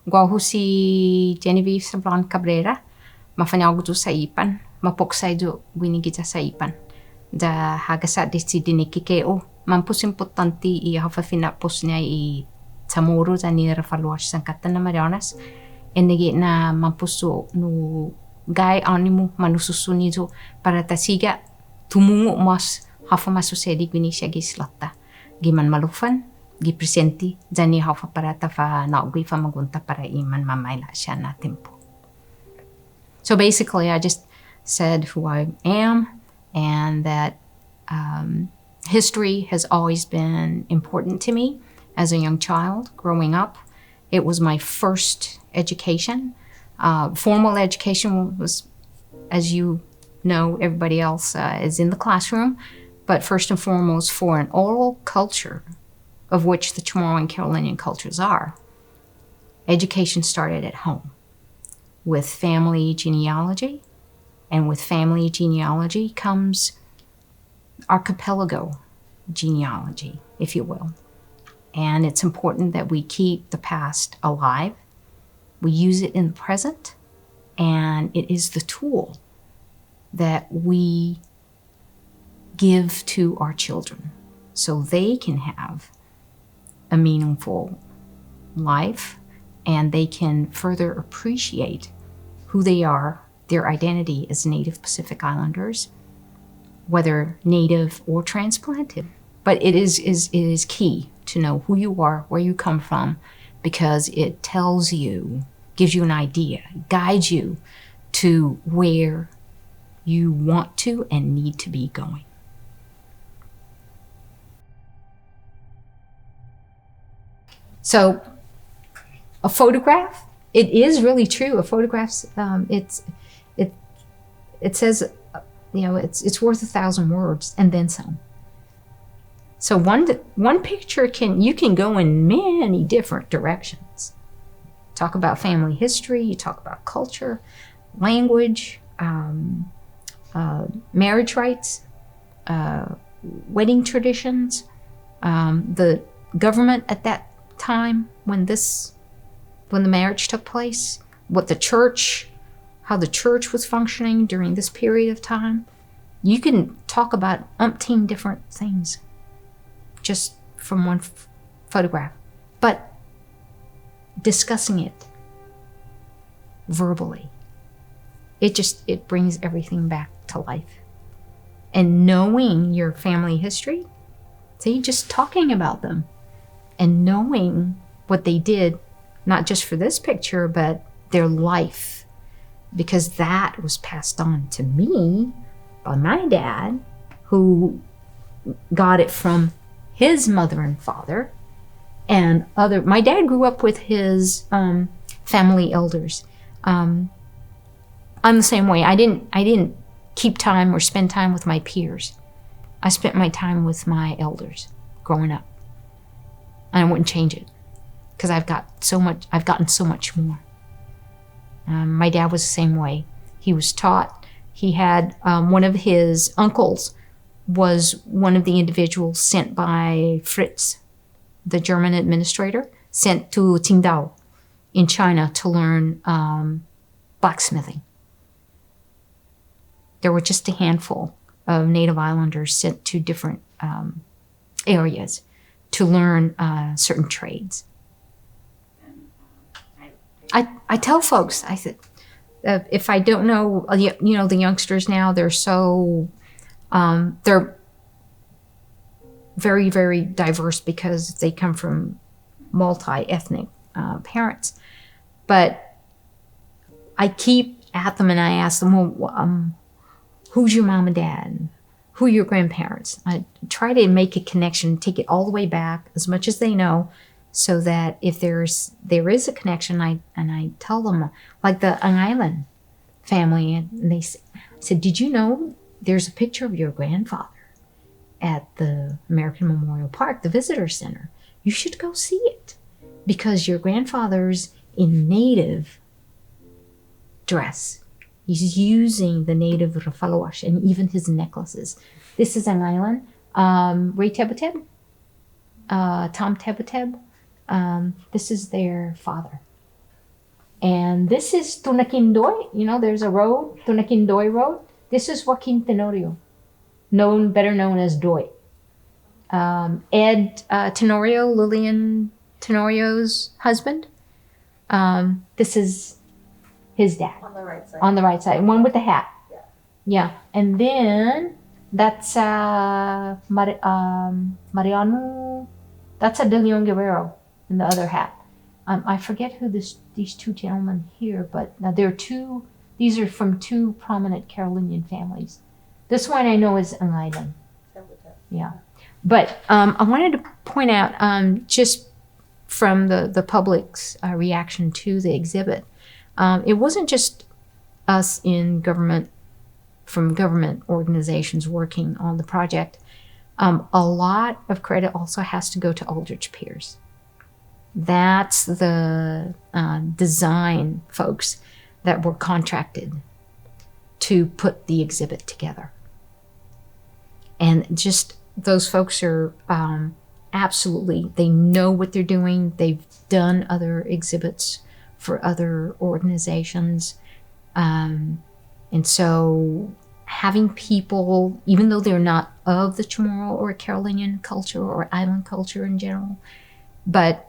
Igual ho si Genevieve Cabrera, mafanyao do sa ipan, mapoksay do winigita sa ipan. Da hagasa di si dinikikeo, mampus importanti I hafafinapos niya I samuro za ni rafaluas sang katan na Marianas, enegi na mampuso no gai animo manususunizo para tasiga tumungo mas hafa masusedi gwini siya gislata. Giman malufan, gipresenti, zani hafa para tafa naugwi fa magunta para iman mamayla siya na tempo. So basically, I just said who I am and that history has always been important to me as a young child growing up. It was my first education. Formal education was, as you know, everybody else is in the classroom, but first and foremost for an oral culture, of which the Chamorro and Carolinian cultures are. Education started at home with family genealogy, and with family genealogy comes archipelago genealogy, if you will. And it's important that we keep the past alive. We use it in the present, and it is the tool that we give to our children so they can have a meaningful life and they can further appreciate who they are, their identity as Native Pacific Islanders, whether native or transplanted. But it is key to know who you are, where you come from, because it tells you, gives you an idea, guides you to where you want to and need to be going. So a photograph, it is really true. A photograph, it says, it's worth 1,000 words and then some. So one picture you can go in many different directions. Talk about family history, you talk about culture, language, marriage rights, wedding traditions, the government at that time when the marriage took place, how the church was functioning during this period of time. You can talk about umpteen different things just from one photograph, but discussing it verbally, it brings everything back to life. And knowing your family history, see, just talking about them and knowing what they did, not just for this picture, but their life, because that was passed on to me by my dad, who got it from his mother and father and my dad grew up with his family elders. I'm the same way. I didn't keep time or spend time with my peers. I spent my time with my elders growing up. And I wouldn't change it because I've gotten so much more. My dad was the same way. He was taught. He had one of his uncles was one of the individuals sent by Fritz, the German administrator, sent to Qingdao in China to learn blacksmithing. There were just a handful of Native Islanders sent to different areas to learn certain trades. I tell folks, I said, if I don't know, the youngsters now, they're so, they're very, very diverse because they come from multi-ethnic parents. But I keep at them and I ask them, well, who's your mom and dad? Who are your grandparents? I try to make a connection, take it all the way back as much as they know, so that if there is a connection, I tell them, like the Island family, and they said, did you know there's a picture of your grandfather at the American Memorial Park, the visitor center? You should go see it because your grandfather's in native dress. He's using the native rafalawash and even his necklaces. This is an island. Ray Tebeteb, Tom Tebeteb. This is their father. And this is Tunakindoy. You know, there's a road, Tunakindoy Road. This is Joaquin Tenorio, better known as Doy. Ed Tenorio, Lillian Tenorio's husband. This is his dad. On the right side. On the right side. One with the hat. Yeah. Yeah. And then that's Mariano. That's a De Leon Guerrero in the other hat. I forget who these two gentlemen here, but now there are two. These are from two prominent Carolinian families. This one I know is an island. Yeah. But I wanted to point out, just from the public's reaction to the exhibit, it wasn't just us in government, from government organizations working on the project. A lot of credit also has to go to Aldrich Pierce. That's the design folks that were contracted to put the exhibit together. And just those folks are absolutely, they know what they're doing. They've done other exhibits for other organizations. And so having people, even though they're not of the Chamorro or Carolinian culture or island culture in general, but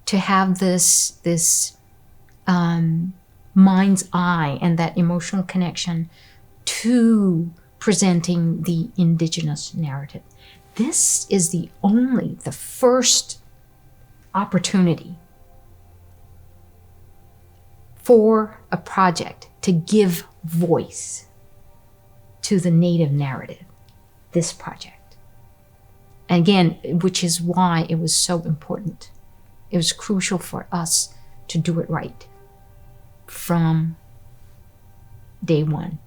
to have this mind's eye and that emotional connection to presenting the indigenous narrative. This is the first opportunity for a project to give voice to the Native narrative, this project. And again, which is why it was so important. It was crucial for us to do it right from day one.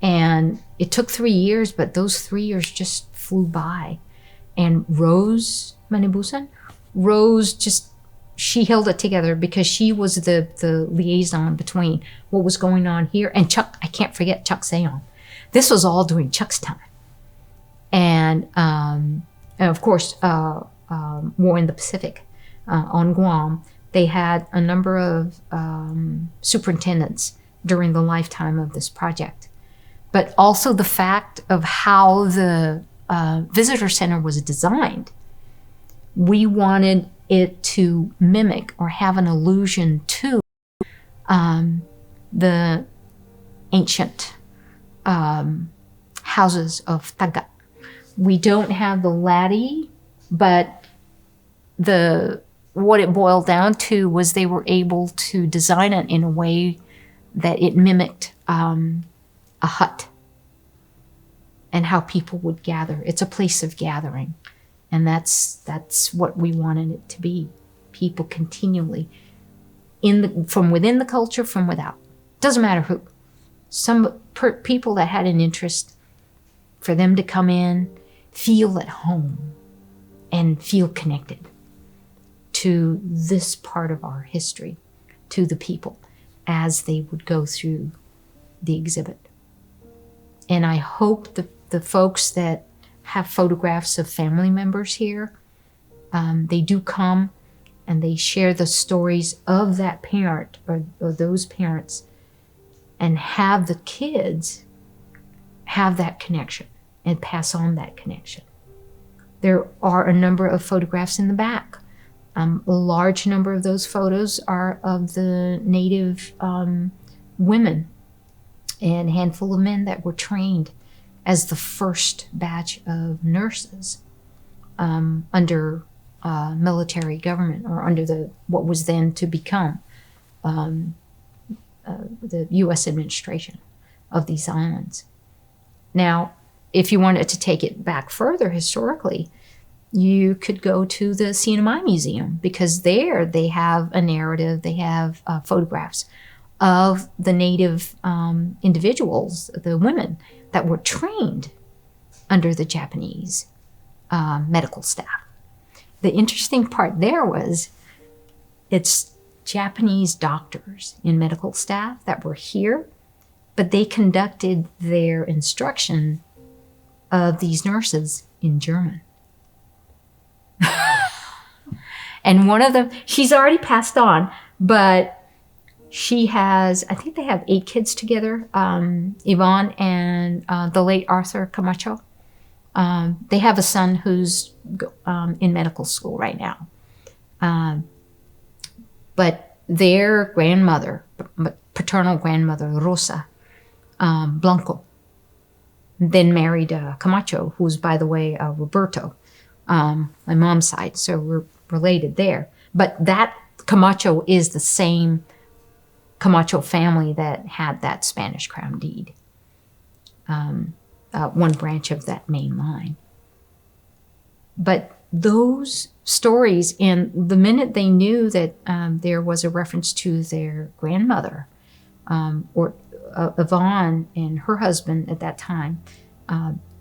And it took 3 years, but those 3 years just flew by. And Rose Manibusan, she held it together because she was the liaison between what was going on here and Chuck. I can't forget Chuck Sayon. This was all during Chuck's time. And of course, War in the Pacific on Guam, they had a number of superintendents during the lifetime of this project. But also the fact of how the visitor center was designed. We wanted it to mimic or have an allusion to the ancient houses of Taga. We don't have the laddie, but what it boiled down to was they were able to design it in a way that it mimicked a hut and how people would gather. It's a place of gathering. And that's what we wanted it to be. People continually, from within the culture, from without. Doesn't matter who. People that had an interest, for them to come in, feel at home, and feel connected to this part of our history, to the people, as they would go through the exhibit. And I hope the folks that have photographs of family members here, they do come and they share the stories of that parent or those parents, and have the kids have that connection and pass on that connection. There are a number of photographs in the back. A large number of those photos are of the Native women and a handful of men that were trained as the first batch of nurses under military government, or under what was then to become the U.S. administration of these islands. Now, if you wanted to take it back further historically, you could go to the CNMI Museum, because there they have a narrative, they have photographs of the Native individuals, the women that were trained under the Japanese medical staff. The interesting part there was it's Japanese doctors and medical staff that were here, but they conducted their instruction of these nurses in German. And one of them, she's already passed on, but She has, I think they have 8 kids together, Yvonne and the late Arthur Camacho. They have a son who's in medical school right now. But their grandmother, paternal grandmother, Rosa Blanco, then married Camacho, who's, by the way, Roberto, my mom's side, so we're related there. But that Camacho is the same Camacho family that had that Spanish crown deed, one branch of that main line. But those stories, and the minute they knew that there was a reference to their grandmother, or Yvonne and her husband at that time,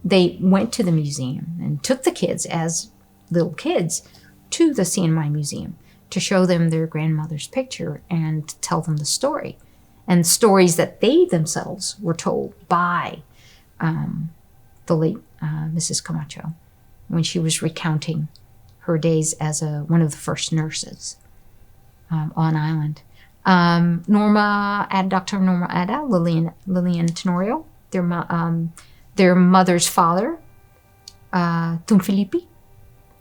they went to the museum and took the kids as little kids to the CNMI museum to show them their grandmother's picture and tell them the story, and stories that they themselves were told by the late Mrs. Camacho when she was recounting her days as one of the first nurses on island. Dr. Norma Ada, Lillian Tenorio, their mother's father, Tum Filipe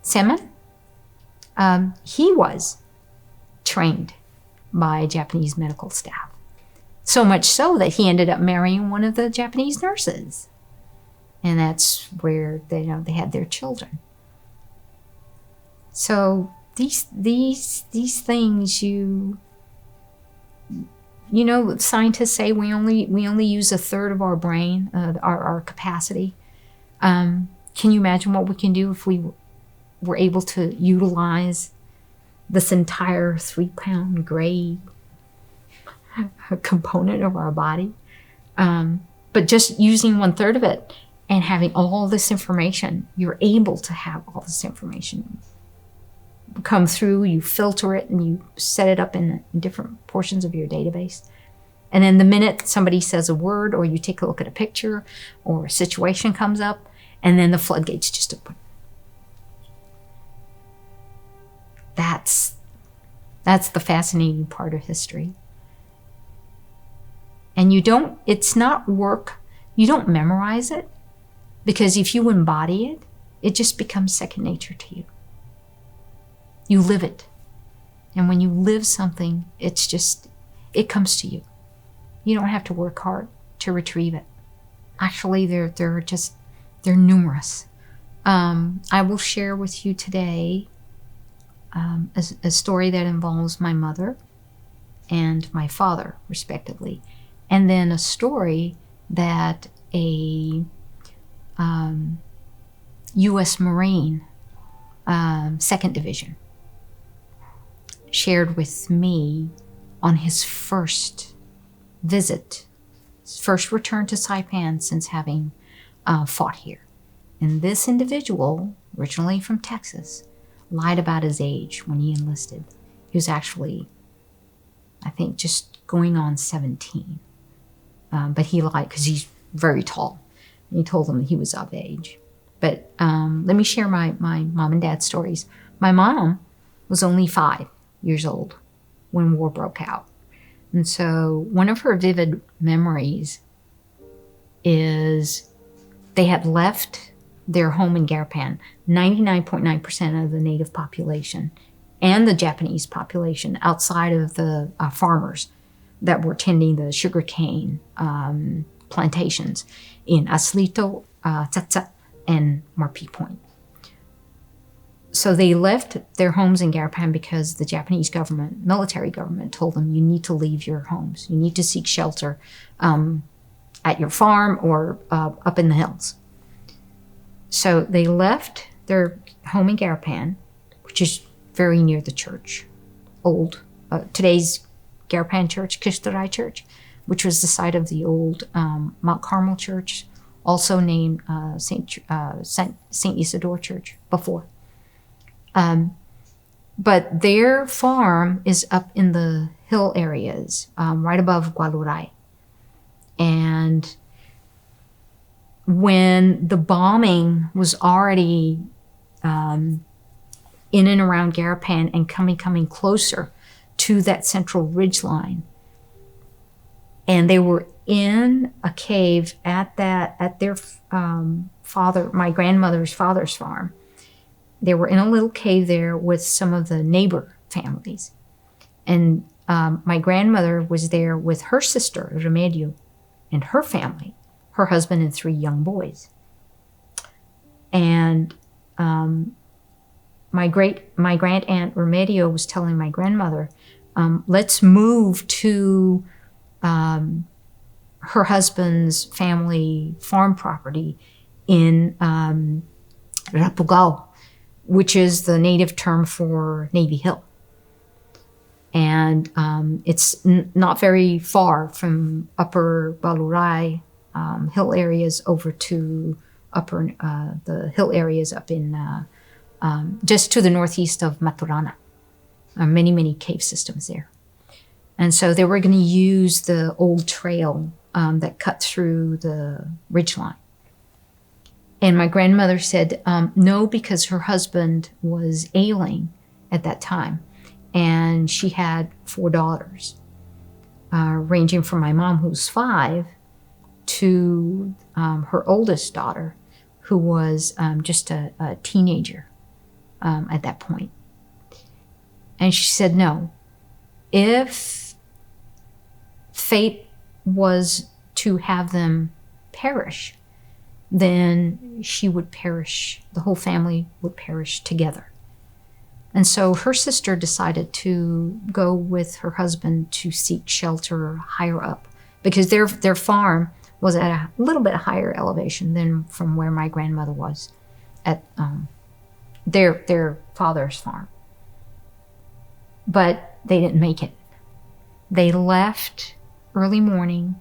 Seman, he was trained by Japanese medical staff. So much so that he ended up marrying one of the Japanese nurses. And that's where they had their children. So these things, scientists say we only use 1/3 of our brain, our capacity. Can you imagine what we can do if we were able to utilize this entire 3-pound gray component of our body? But just using 1/3 of it and having all this information, you're able to have all this information come through, you filter it, and you set it up in different portions of your database. And then the minute somebody says a word, or you take a look at a picture, or a situation comes up, and then the floodgates just open. That's the fascinating part of history. And it's not work, you don't memorize it, because if you embody it, it just becomes second nature to you. You live it. And when you live something, it comes to you. You don't have to work hard to retrieve it. Actually, they're numerous. I will share with you today a story that involves my mother and my father, respectively. And then a story that a U.S. Marine, 2nd Division, shared with me on his first visit, his first return to Saipan since having fought here. And this individual, originally from Texas, lied about his age when he enlisted. He was actually, I think, just going on 17. But he lied because he's very tall. And he told them he was of age. But let me share my mom and dad's stories. My mom was only 5 years old when war broke out. And so one of her vivid memories is they had left their home in Garapan. 99.9% of the native population and the Japanese population outside of the farmers that were tending the sugarcane plantations in Aslito, Tsatsa, and Marpi Point. So they left their homes in Garapan because the Japanese government, military government, told them you need to leave your homes. You need to seek shelter at your farm or up in the hills. So they left their home in Garapan, which is very near the church, today's Garapan Church, Kishtarai Church, which was the site of the old Mount Carmel Church, also named Saint Isidore Church before. But their farm is up in the hill areas, right above Gualurai. And when the bombing was already in and around Garapan and coming closer to that central ridge line, And they were in a cave at their my grandmother's father's farm. They were in a little cave there with some of the neighbor families. And my grandmother was there with her sister, Remedio, and her family, her husband and 3 young boys. And my grand aunt Remedio was telling my grandmother, let's move to her husband's family farm property in Rapugao, which is the native term for Navy Hill. And it's not very far from Upper Baluray hill areas over to the hill areas up in just to the northeast of Maturana. Many, many cave systems there. And so they were going to use the old trail that cut through the ridgeline. And my grandmother said no, because her husband was ailing at that time. And she had 4 daughters, ranging from my mom, who's 5, to her oldest daughter, who was just a teenager at that point. And she said, no, if fate was to have them perish, then she would perish, the whole family would perish together. And so her sister decided to go with her husband to seek shelter higher up, because their farm was at a little bit higher elevation than from where my grandmother was at their father's farm. But they didn't make it. They left early morning,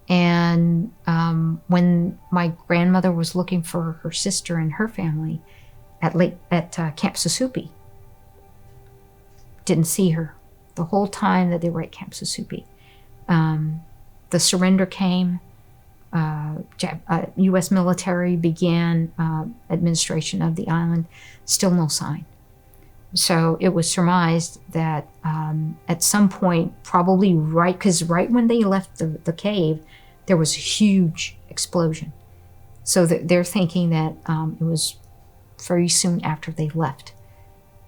and when my grandmother was looking for her sister and her family at Camp Susupi, didn't see her the whole time that they were at Camp Susupi. The surrender came. U.S. military began administration of the island. Still no sign. So it was surmised that at some point, probably right when they left the cave, there was a huge explosion. So they're thinking that it was very soon after they left.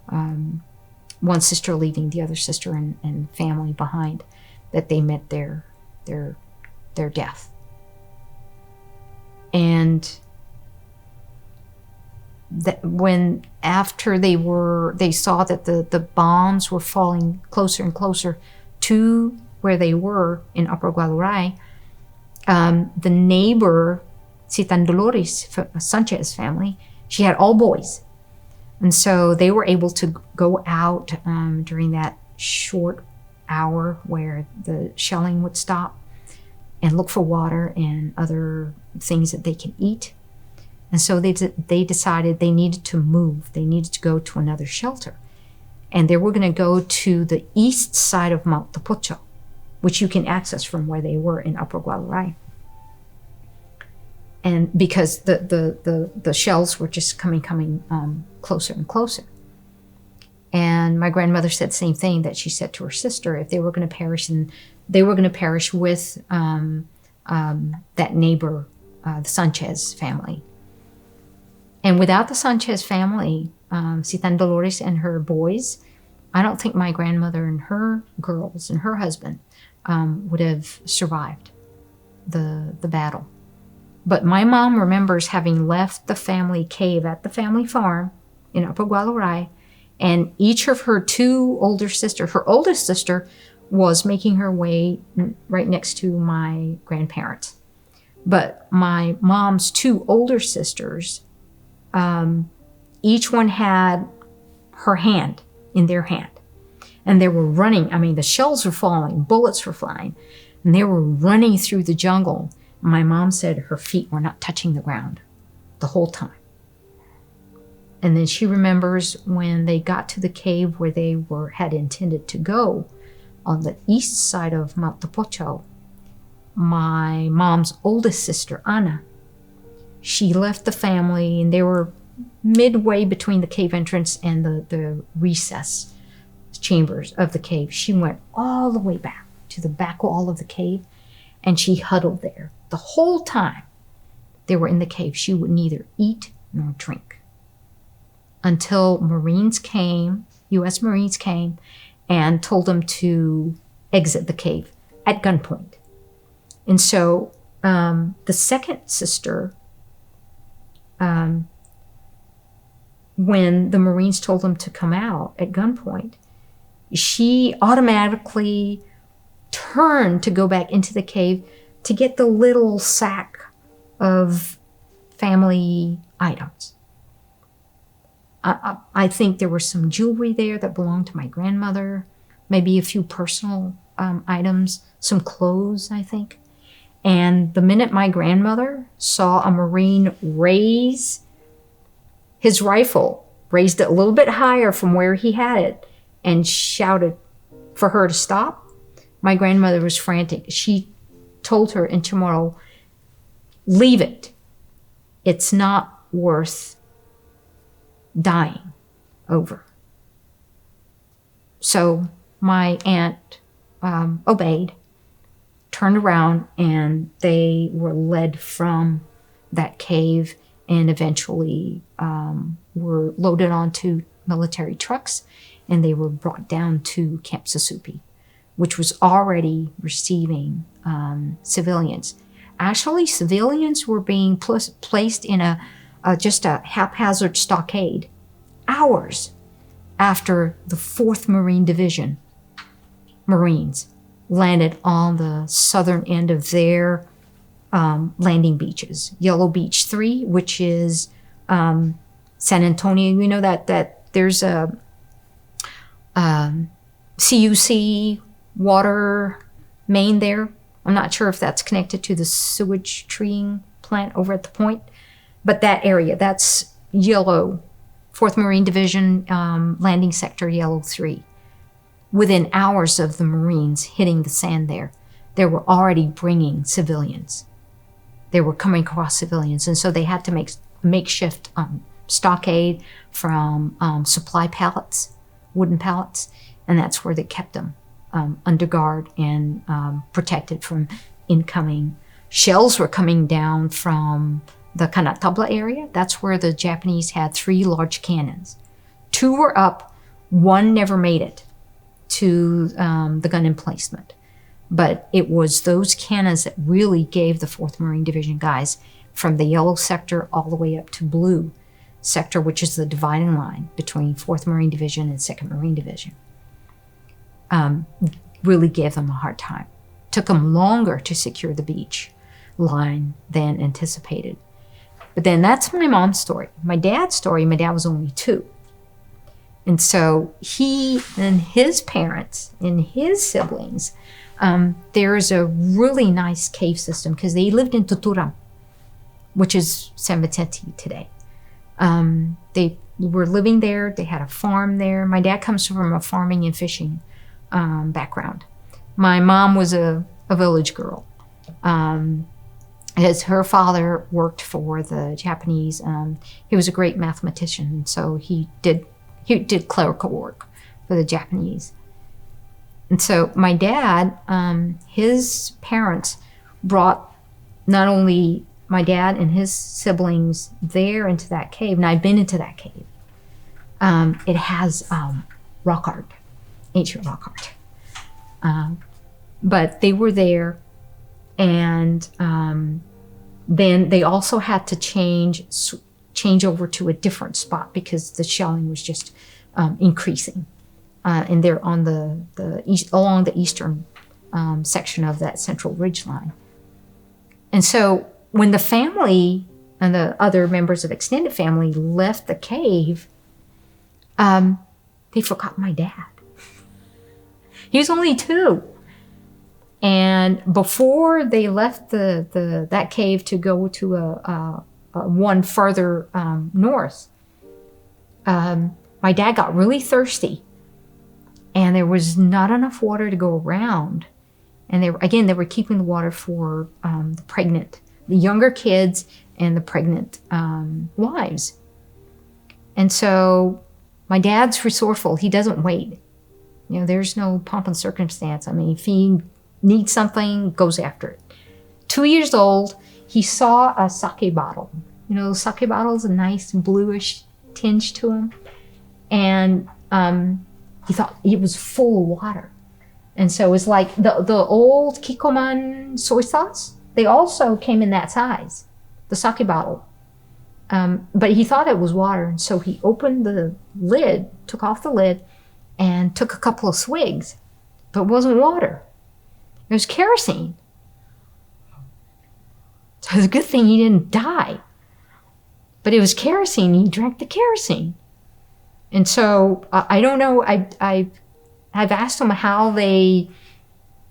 One sister leaving the other sister and family behind, that they met their death. And that when after they saw that the bombs were falling closer and closer to where they were in Upper Gualuray, the neighbor, Citan Dolores Sanchez family, she had all boys. And so they were able to go out during that short hour where the shelling would stop and look for water and other things that they can eat. And so they decided they needed to move. They needed to go to another shelter. And they were going to go to the east side of Mount Tapocho, which you can access from where they were in Upper Gualuray. And because the shells were just coming closer and closer. And my grandmother said the same thing that she said to her sister: if they were going to perish, and they were going to perish with that neighbor, the Sanchez family. And without the Sanchez family, Citan Dolores and her boys, I don't think my grandmother and her girls and her husband would have survived the battle. But my mom remembers having left the family cave at the family farm in Upper Gualuray, and each of her 2 older sisters, her oldest sister was making her way right next to my grandparents. But my mom's 2 older sisters, each one had her hand in their hand. And they were running. I mean, the shells were falling, bullets were flying, and they were running through the jungle. My mom said her feet were not touching the ground the whole time. And then she remembers when they got to the cave where they had intended to go on the east side of Mount Tapocho, my mom's oldest sister, Ana, she left the family, and they were midway between the cave entrance and the recess chambers of the cave. She went all the way back to the back wall of the cave, and she huddled there. The whole time they were in the cave, she would neither eat nor drink until Marines came, U.S. Marines came, and told them to exit the cave at gunpoint. And so the second sister, when the Marines told them to come out at gunpoint, she automatically turned to go back into the cave to get the little sack of family items. I think there was some jewelry there that belonged to my grandmother, maybe a few personal items, some clothes, I think. And the minute my grandmother saw a Marine raise his rifle, raised it a little bit higher from where he had it, and shouted for her to stop, my grandmother was frantic. She told her in Chamorro, leave it. It's not worth dying over. So my aunt obeyed, turned around, and they were led from that cave and eventually were loaded onto military trucks, and they were brought down to Camp Susupi, which was already receiving civilians. Actually, civilians were being placed in just a haphazard stockade hours after the 4th Marine Division Marines landed on the southern end of their landing beaches. Yellow Beach 3, which is San Antonio. You know that there's a CUC water main there. I'm not sure if that's connected to the sewage treating plant over at the point, but that area, that's Yellow, 4th Marine Division landing sector, Yellow 3. Within hours of the Marines hitting the sand there, they were already bringing civilians. They were coming across civilians, and so they had to make makeshift stockade from supply pallets, wooden pallets, and that's where they kept them under guard and protected from incoming. Shells were coming down from the Canatabla area. That's where the Japanese had 3 large cannons. 2 were up, 1 never made it to the gun emplacement. But it was those cannons that really gave the 4th Marine Division guys from the yellow sector all the way up to blue sector, which is the dividing line between 4th Marine Division and 2nd Marine Division. Really gave them a hard time. Took them longer to secure the beach line than anticipated. But then that's my mom's story. My dad's story, my dad was only 2. And so he and his parents and his siblings, there's a really nice cave system because they lived in Tuturam, which is San Vicente today. They were living there. They had a farm there. My dad comes from a farming and fishing background. My mom was a village girl. As her father worked for the Japanese, he was a great mathematician, so he did clerical work for the Japanese. And so my dad, his parents brought not only my dad and his siblings there into that cave, and I've been into that cave. It has rock art, ancient rock art. But they were there, and then they also had to change over to a different spot because the shelling was just increasing. And they're on the east, along the eastern section of that central ridge line. And so when the family and the other members of extended family left the cave, they forgot my dad. He was only 2. And before they left that cave to go to a one further north, my dad got really thirsty, and there was not enough water to go around. And they were keeping the water for the younger kids and the pregnant wives. And so my dad's resourceful. He doesn't wait. There's no pomp and circumstance. I mean, if he needs something, goes after it. 2 years old, he saw a sake bottle. You know, sake bottles, a nice bluish tinge to them. And he thought it was full of water. And so it was like the old Kikkoman soy sauce. They also came in that size, the sake bottle. But he thought it was water. And so he opened the lid, took off the lid, and took a couple of swigs. But it wasn't water. It was kerosene. So it was a good thing he didn't die. But it was kerosene. He drank the kerosene. And so I don't know. I've asked them how they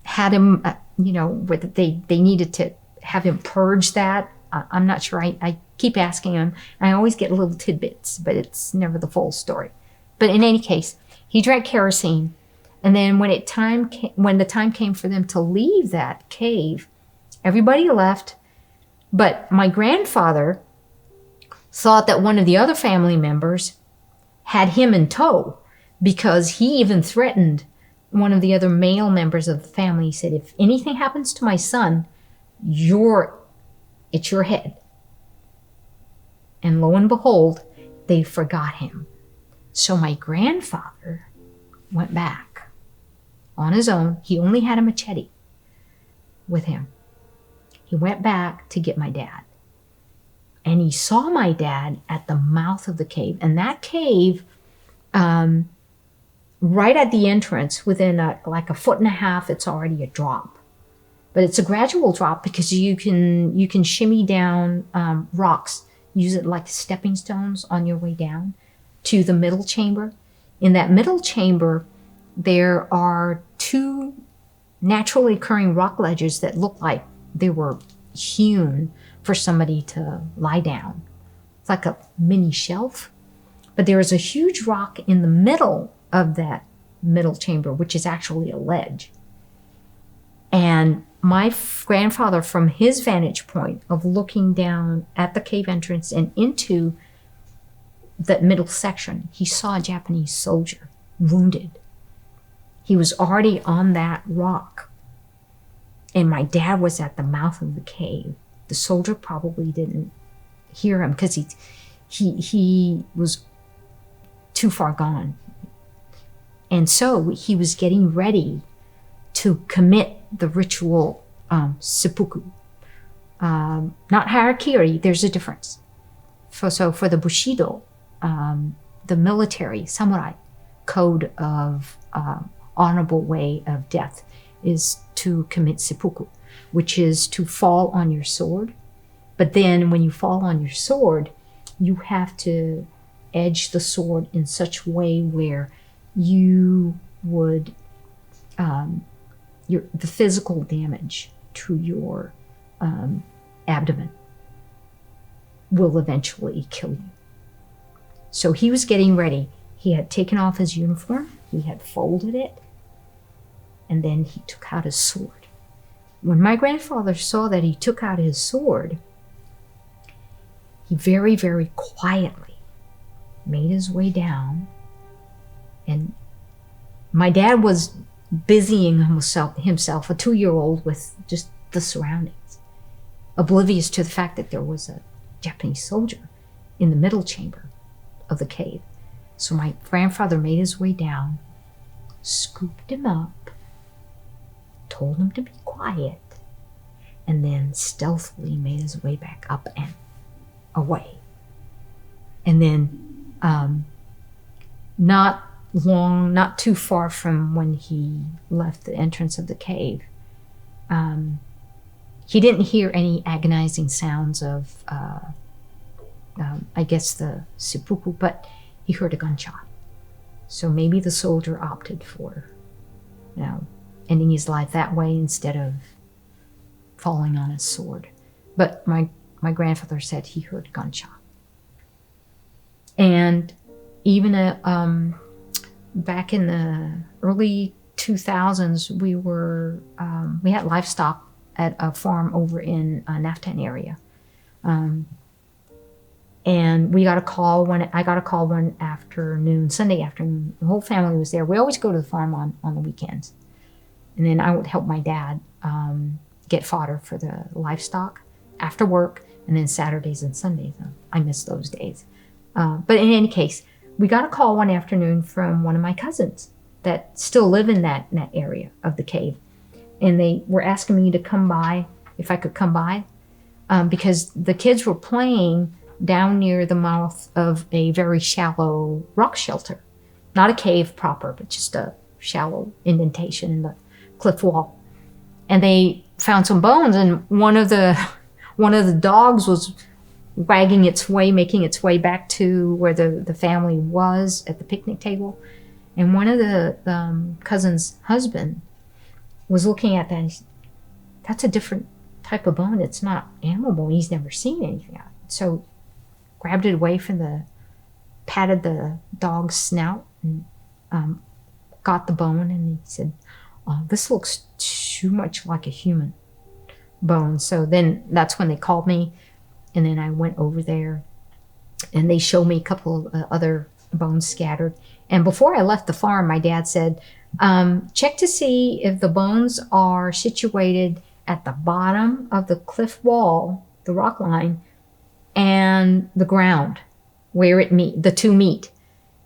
had him, whether they needed to have him purge that. I'm not sure. I keep asking him. I always get little tidbits, but it's never the full story. But in any case, he drank kerosene. And then when the time came for them to leave that cave, everybody left. But my grandfather thought that one of the other family members had him in tow, because he even threatened one of the other male members of the family. He said, if anything happens to my son, it's your head. And lo and behold, they forgot him. So my grandfather went back on his own. He only had a machete with him. He went back to get my dad. And he saw my dad at the mouth of the cave. And that cave, right at the entrance, within like a foot and a half, it's already a drop. But it's a gradual drop because you can shimmy down rocks, use it like stepping stones on your way down to the middle chamber. In that middle chamber, there are 2 naturally occurring rock ledges that look like they were hewn for somebody to lie down. It's like a mini shelf. But there is a huge rock in the middle of that middle chamber, which is actually a ledge. And my grandfather, from his vantage point of looking down at the cave entrance and into that middle section, he saw a Japanese soldier wounded. He was already on that rock. And my dad was at the mouth of the cave. The soldier probably didn't hear him because he was too far gone. And so he was getting ready to commit the ritual seppuku. Not harakiri, there's a difference. So for the Bushido, the military samurai code of honorable way of death is to commit seppuku, which is to fall on your sword. But then when you fall on your sword, you have to edge the sword in such a way where you would, the physical damage to your abdomen will eventually kill you. So he was getting ready. He had taken off his uniform, he had folded it, and then he took out his sword. When my grandfather saw that he took out his sword, he very, very quietly made his way down. And my dad was busying himself, a 2-year-old, with just the surroundings, oblivious to the fact that there was a Japanese soldier in the middle chamber of the cave. So my grandfather made his way down, scooped him up, told him to be quiet, and then stealthily made his way back up and away. And then not too far from when he left the entrance of the cave, he didn't hear any agonizing sounds of, I guess, the seppuku, but he heard a gunshot. So maybe the soldier opted for, ending his life that way instead of falling on his sword. But my grandfather said he heard a gunshot. And even back in the early 2000s, we had livestock at a farm over in Naftan area. And I got a call one afternoon, Sunday afternoon. The whole family was there. We always go to the farm on the weekends. And then I would help my dad get fodder for the livestock after work, and then Saturdays and Sundays. I miss those days. But in any case, we got a call one afternoon from one of my cousins that still live in that area of the cave. And they were asking me to come by, if I could come by, because the kids were playing down near the mouth of a very shallow rock shelter. Not a cave proper, but just a shallow indentation in the cliff wall. And they found some bones, and one of the dogs was wagging its way, making its way back to where the family was at the picnic table. And one of the cousin's husband was looking at that, and he said, "That's a different type of bone. It's not animal bone. He's never seen anything like it." So grabbed it away from patted the dog's snout and got the bone, and he said, "Oh, this looks too much like a human bone." So then that's when they called me, and then I went over there, and they showed me a couple of other bones scattered. And before I left the farm, my dad said, check to see if the bones are situated at the bottom of the cliff wall, the rock line, and the ground where the two meet.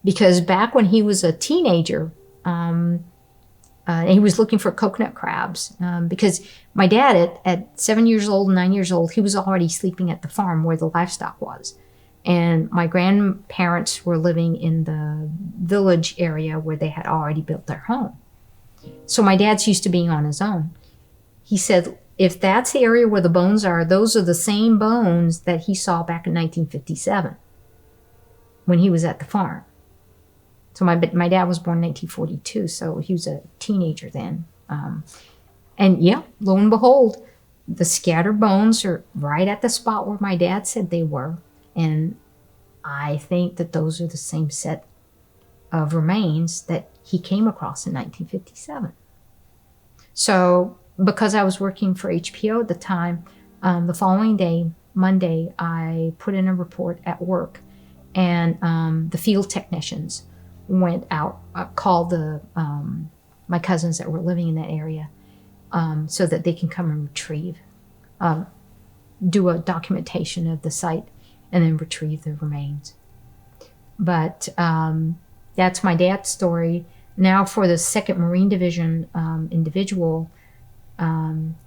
Because back when he was a teenager, he was looking for coconut crabs, because my dad at 7 years old, 9 years old, he was already sleeping at the farm where the livestock was. And my grandparents were living in the village area where they had already built their home. So my dad's used to being on his own. He said, if that's the area where the bones are, those are the same bones that he saw back in 1957 when he was at the farm. So my dad was born in 1942, so he was a teenager then. And yeah, lo and behold, the scattered bones are right at the spot where my dad said they were. And I think that those are the same set of remains that he came across in 1957. So because I was working for HPO at the time, the following day, Monday, I put in a report at work, and the field technicians went out, called my cousins that were living in that area, so that they can come and retrieve, do a documentation of the site, and then retrieve the remains. But that's my dad's story. Now for the 2nd Marine Division individual,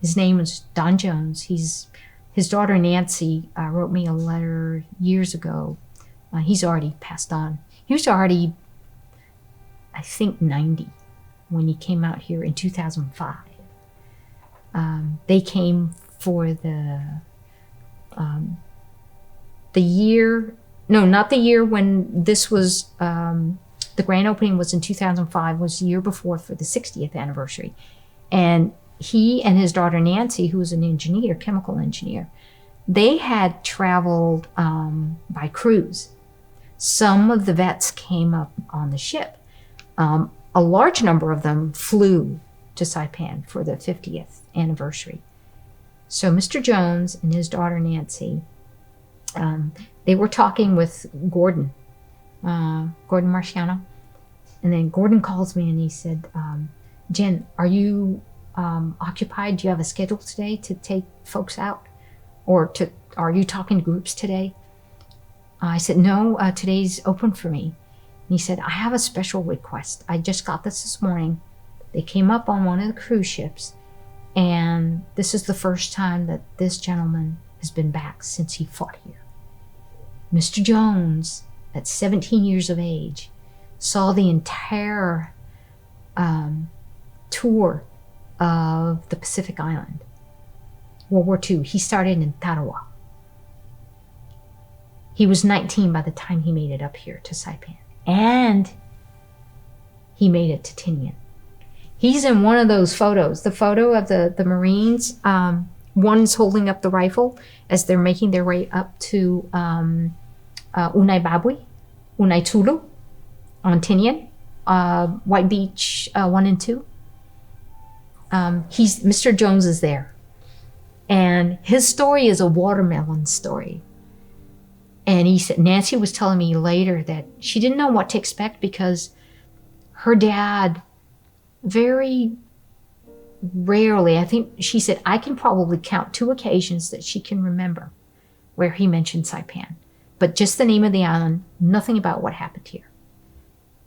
his name is Don Jones. His daughter Nancy wrote me a letter years ago. He's already passed on. He was already, I think, 90 when he came out here in 2005. They came for the year, no, not the year when this was, the grand opening was in 2005, was the year before for the 60th anniversary. And he and his daughter Nancy, who was an engineer, chemical engineer, they had traveled by cruise. Some of the vets came up on the ship. A large number of them flew to Saipan for the 50th anniversary. So Mr. Jones and his daughter Nancy, they were talking with Gordon Marciano. And then Gordon calls me and he said, Jen, are you occupied? Do you have a schedule today to take folks out? Or are you talking to groups today? I said, no, today's open for me. And he said, I have a special request. I just got this morning. They came up on one of the cruise ships, and this is the first time that this gentleman has been back since he fought here. Mr. Jones, at 17 years of age, saw the entire tour of the Pacific Island. World War II, he started in Tarawa. He was 19 by the time he made it up here to Saipan. And he made it to Tinian. He's in one of those photos, the photo of the Marines. One's holding up the rifle as they're making their way up to Unai Babui, Unai Tulu on Tinian, White Beach 1 and 2. Mr. Jones is there. And his story is a watermelon story. And he said, Nancy was telling me later that she didn't know what to expect because her dad, very rarely, I think she said, I can probably count 2 occasions that she can remember where he mentioned Saipan. But just the name of the island, nothing about what happened here,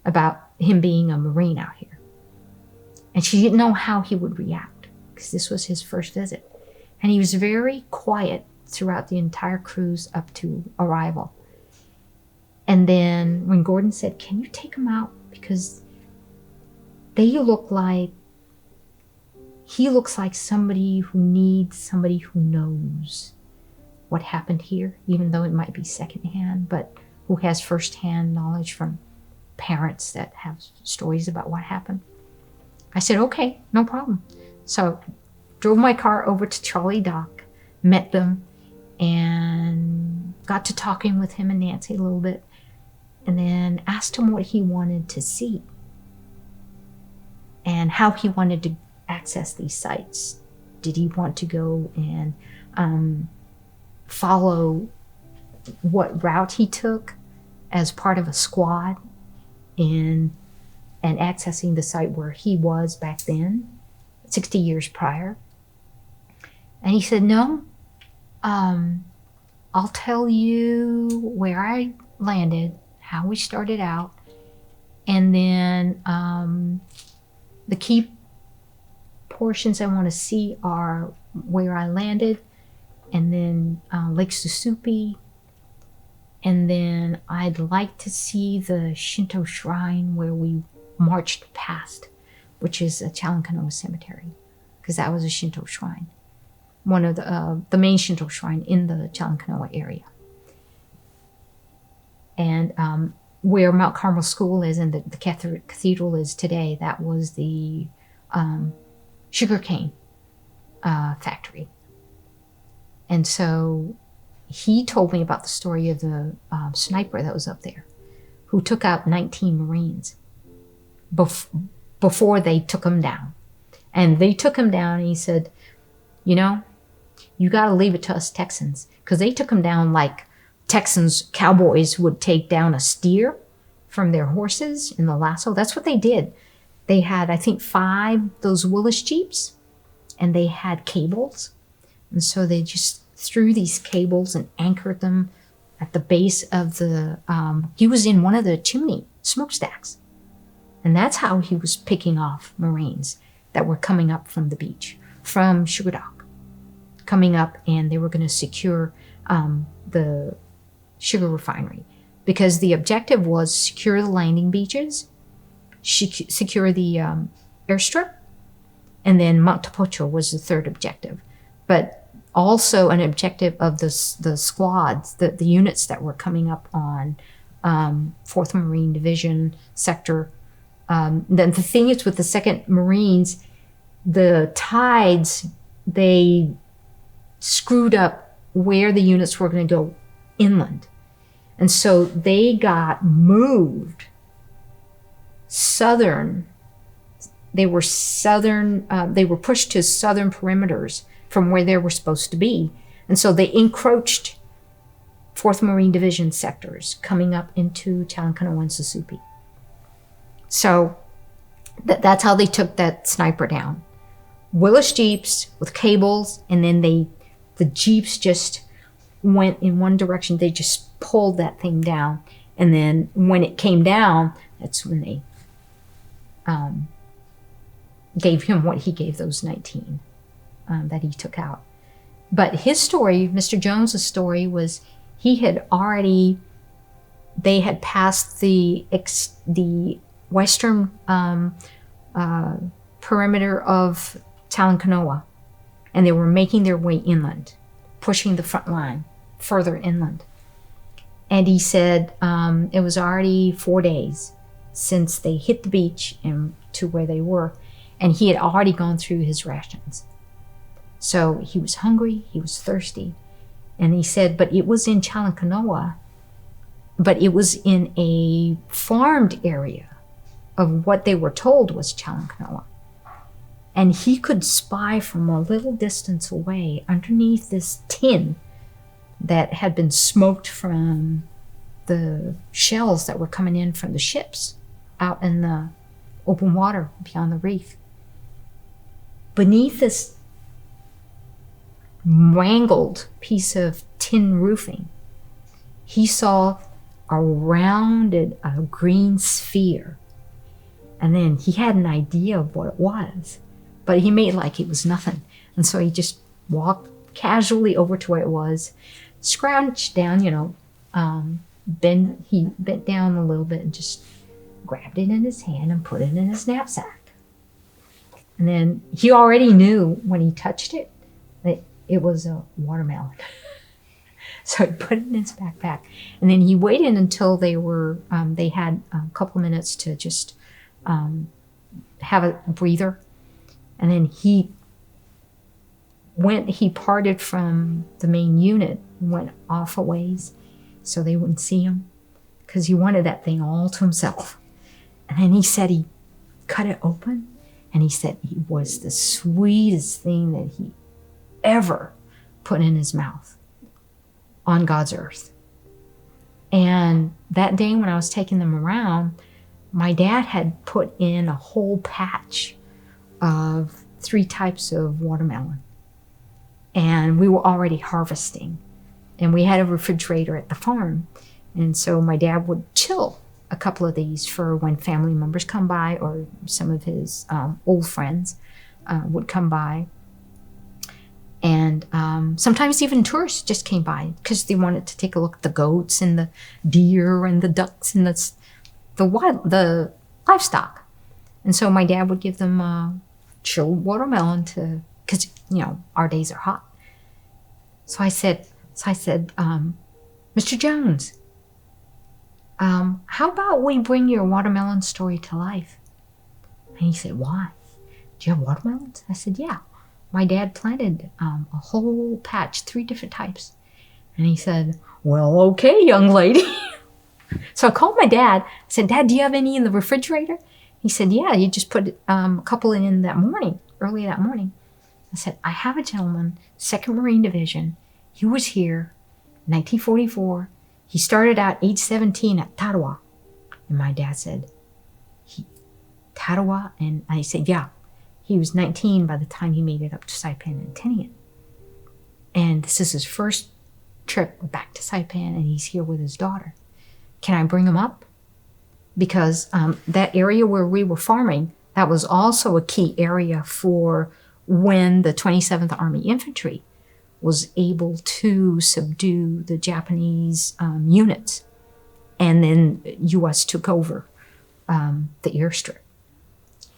about him being a Marine out here. And she didn't know how he would react because this was his first visit. And he was very quiet throughout the entire cruise up to arrival. And then when Gordon said, can you take him out? Because he looks like somebody who needs somebody who knows what happened here, even though it might be secondhand, but who has firsthand knowledge from parents that have stories about what happened. I said, okay, no problem. So drove my car over to Charlie Dock, met them, and got to talking with him and Nancy a little bit, and then asked him what he wanted to see and how he wanted to access these sites. Did he want to go and follow what route he took as part of a squad and accessing the site where he was back then, 60 years prior? And he said, no, I'll tell you where I landed, how we started out, and then the key portions I want to see are where I landed, and then Lake Susupi, and then I'd like to see the Shinto shrine where we marched past, which is a Chalankanoa cemetery, because that was a Shinto shrine, one of the main Shinto shrine in the Chalankanoa area. And where Mount Carmel School is and the cathedral is today, that was the sugarcane factory. And so he told me about the story of the sniper that was up there who took out 19 Marines before they took him down. And they took him down, and he said, you know, you got to leave it to us Texans, because they took him down like Texans, cowboys would take down a steer from their horses in the lasso. That's what they did. They had, I think, 5 those Willis Jeeps, and they had cables. And so they just threw these cables and anchored them at the base of the, he was in one of the chimney smokestacks. And that's how he was picking off Marines that were coming up from the beach, from Sugar Dock, coming up, and they were going to secure the sugar refinery, because the objective was secure the landing beaches, secure the airstrip, and then Mount Tapocho was the third objective. But also an objective of the squads, the units that were coming up on 4th Marine Division sector. Then the thing is with the 2nd Marines, the tides, they screwed up where the units were going to go inland. And so they got moved southern. They were pushed to southern perimeters from where they were supposed to be. And so they encroached 4th Marine Division sectors coming up into Chalankanoa and Susupi. So that's how they took that sniper down. Willis Jeeps with cables, and then the Jeeps just went in one direction. They just pulled that thing down. And then when it came down, that's when they gave him what he gave those 19 that he took out. But his story, Mr. Jones's story, was they had passed the western perimeter of Chalankanoa, and they were making their way inland, pushing the front line further inland. And he said it was already 4 days since they hit the beach and to where they were, and he had already gone through his rations. So he was hungry, he was thirsty, and he said, but it was in Chalankanoa, but it was in a farmed area of what they were told was Chalankanoa. And he could spy from a little distance away underneath this tin that had been smoked from the shells that were coming in from the ships. out in the open water beyond the reef. beneath this mangled piece of tin roofing, he saw a rounded, green sphere. And then he had an idea of what it was, but he made like it was nothing. And so he just walked casually over to where it was, scrounged down, he bent down a little bit and just grabbed it in his hand and put it in his knapsack. And then he already knew when he touched it that it was a watermelon. So he put it in his backpack. And then he waited until they had a couple of minutes to just have a breather. And then he parted from the main unit and went off a ways so they wouldn't see him, because he wanted that thing all to himself. And then he said he cut it open, and he said it was the sweetest thing that he ever put in his mouth on God's earth. And that day when I was taking them around, my dad had put in a whole patch of 3 types of watermelon. And we were already harvesting. And we had a refrigerator at the farm. And so my dad would chill a couple of these for when family members come by, or some of his old friends would come by. And sometimes even tourists just came by because they wanted to take a look at the goats and the deer and the ducks and the livestock. And so my dad would give them chilled watermelon because our days are hot. So I said, Mr. Jones, how about we bring your watermelon story to life? And he said, why? Do you have watermelons? I said, yeah. My dad planted a whole patch, 3 different types. And he said, well, okay, young lady. So I called my dad. I said, Dad, do you have any in the refrigerator? He said, yeah, you just put a couple in that morning, early that morning. I said, I have a gentleman, 2nd Marine Division. He was here in 1944. He started out age 17 at Tarawa. And my dad said, Tarawa? And I said, yeah. He was 19 by the time he made it up to Saipan and Tinian. And this is his first trip back to Saipan, and he's here with his daughter. Can I bring him up? Because that area where we were farming, that was also a key area for when the 27th Army Infantry was able to subdue the Japanese units. And then U.S. took over the airstrip,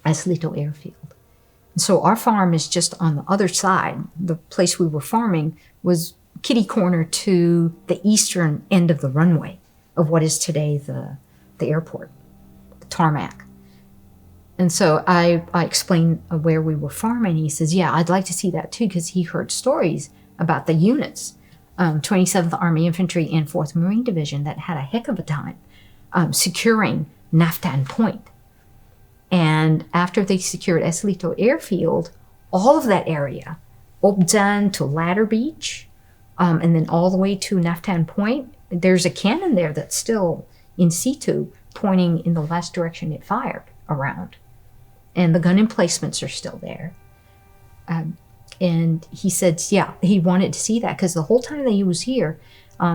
Islito Airfield. So our farm is just on the other side. The place we were farming was kitty corner to the eastern end of the runway of what is today the airport, the tarmac. And so I explained where we were farming. He says, yeah, I'd like to see that too, because he heard stories about the units, 27th Army Infantry and 4th Marine Division, that had a heck of a time securing Naftan Point. And after they secured Eslito Airfield, all of that area, Objan to Ladder Beach, and then all the way to Naftan Point, there's a cannon there that's still in situ, pointing in the last direction it fired around. And the gun emplacements are still there. And he said, yeah, he wanted to see that because the whole time that he was here,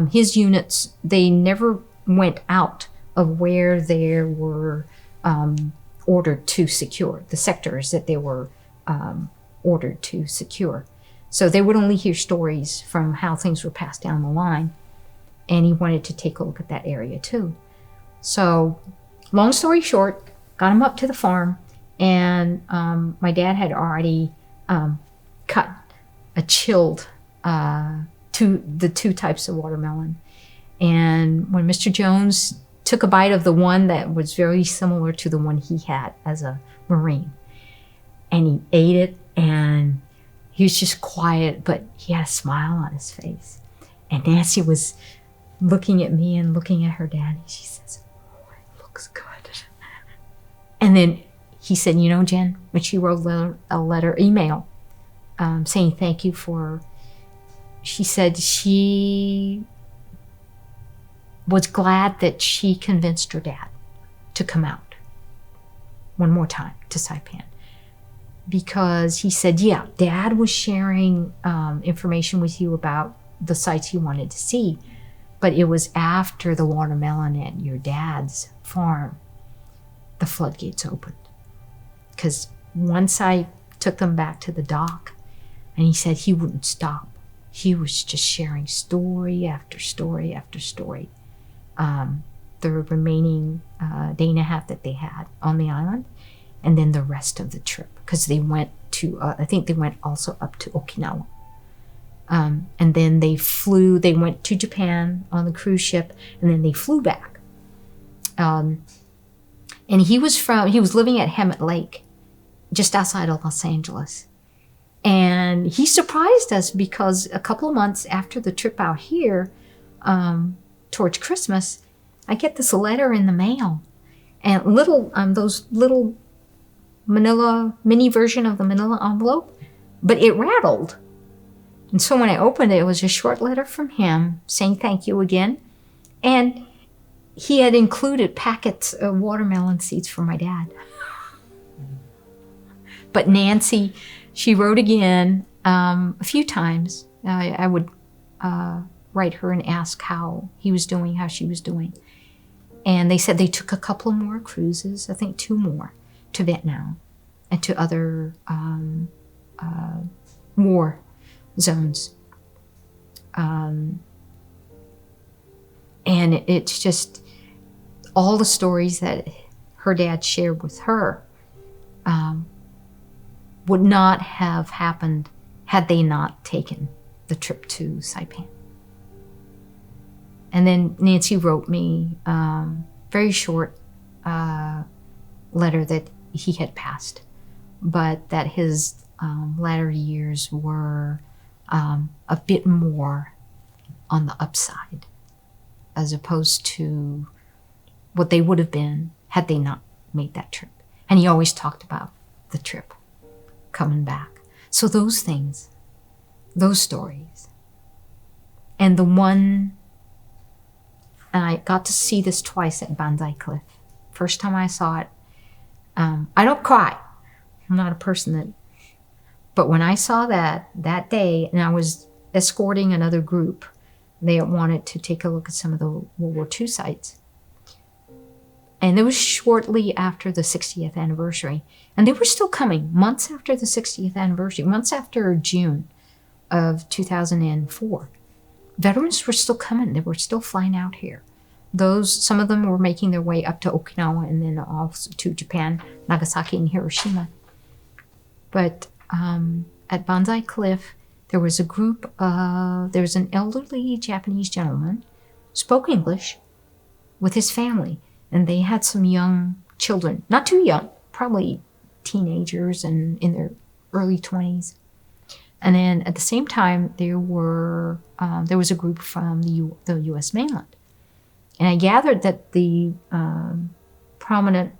his units, they never went out of where there were ordered to secure, the sectors that they were ordered to secure. So they would only hear stories from how things were passed down the line. And he wanted to take a look at that area too. So long story short, got him up to the farm, and my dad had already cut a chilled the 2 types of watermelon. And when Mr. Jones took a bite of the one that was very similar to the one he had as a Marine, and he ate it, and he was just quiet, but he had a smile on his face. And Nancy was looking at me and looking at her dad, and she says, oh, it looks good. And then he said, Jen, when she wrote a email saying thank you for, she said she was glad that she convinced her dad to come out one more time to Saipan. because he said, yeah, Dad was sharing information with you about the sites he wanted to see, but it was after the watermelon at your dad's farm, the floodgates opened. Because once I took them back to the dock, and he said he wouldn't stop. He was just sharing story after story after story. The remaining day and a half that they had on the island, and then the rest of the trip, because they went to, I think they went also up to Okinawa. And then they went to Japan on the cruise ship, and then they flew back. And he was living at Hemet Lake, just outside of Los Angeles. And he surprised us because a couple of months after the trip out here, towards Christmas, I get this letter in the mail, and those little mini version of the manila envelope, but it rattled. And so when I opened it, it was a short letter from him saying thank you again. And he had included packets of watermelon seeds for my dad. But Nancy, she wrote again a few times. I would write her and ask how he was doing, how she was doing. And they said they took a couple more cruises, I think 2 more, to Vietnam and to other war zones. And it's just all the stories that her dad shared with her would not have happened had they not taken the trip to Saipan. And then Nancy wrote me very short letter that he had passed, but that his latter years were a bit more on the upside, as opposed to what they would have been had they not made that trip. And he always talked about the trip, coming back. So those things, those stories, and the one, and I got to see this twice at Banzai Cliff. First time I saw it, I don't cry. I'm not a person that, but when I saw that day, and I was escorting another group, they wanted to take a look at some of the World War II sites. And it was shortly after the 60th anniversary. And they were still coming months after the 60th anniversary, months after June of 2004. Veterans were still coming. They were still flying out here. Some of them were making their way up to Okinawa and then also to Japan, Nagasaki and Hiroshima. But at Banzai Cliff, there was there was an elderly Japanese gentleman, spoke English with his family. And they had some young children, not too young, probably teenagers and in their early 20s. And then at the same time, there was a group from the U.S. mainland. And I gathered that the prominent,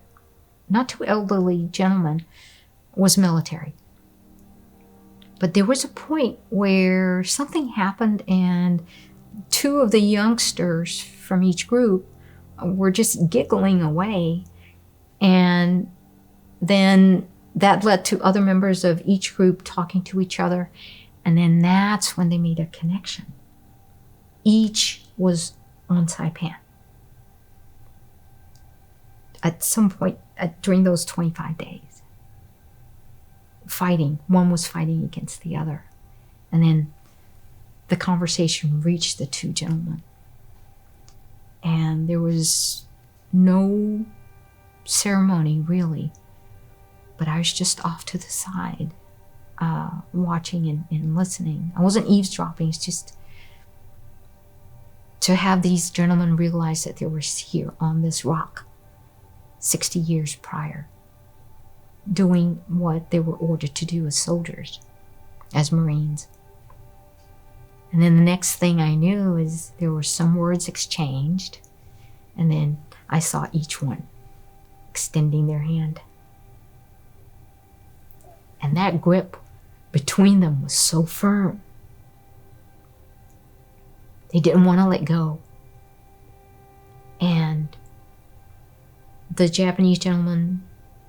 not too elderly gentleman was military. But there was a point where something happened and 2 of the youngsters from each group were just giggling away, and then that led to other members of each group talking to each other, and then that's when they made a connection. Each was on Saipan at some point during those 25 days, fighting. One was fighting against the other, and then the conversation reached the 2 gentlemen. And there was no ceremony, really. But I was just off to the side, watching and listening. I wasn't eavesdropping. It's just to have these gentlemen realize that they were here on this rock 60 years prior, doing what they were ordered to do as soldiers, as Marines. And then the next thing I knew is there were some words exchanged, and then I saw each one extending their hand. And that grip between them was so firm. They didn't want to let go. And the Japanese gentleman